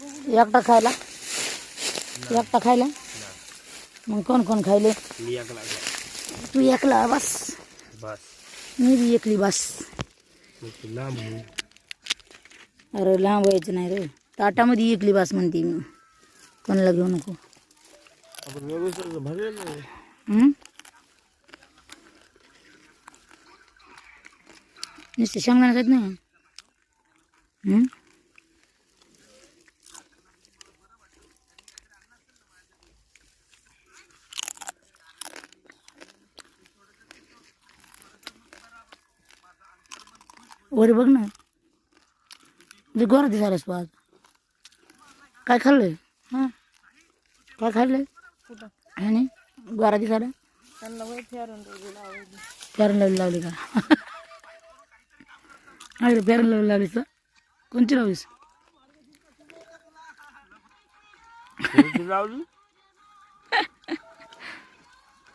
एकटा खायला एकटा खायला मग कोण कोण खायले मी एकला तू एकला बस बस मी बी एकली बस मग तू लांब हो. अरे लांब व्हायचं नाही रे ताटामध्ये एकली बस म्हणते मी कोणाला घेऊ नको आपण व्यवस्थित भरले नाही हं? नुसते शेंगदाणे खात नाही हं? वर बघ ना गोरा दिसायलास तू आज काय खाल्लंय हां काय खाल्लंय ह्याने गोरा दिसायला फेरन लावली का अरे फेरन लावलीस का कोणची लावलीस लावली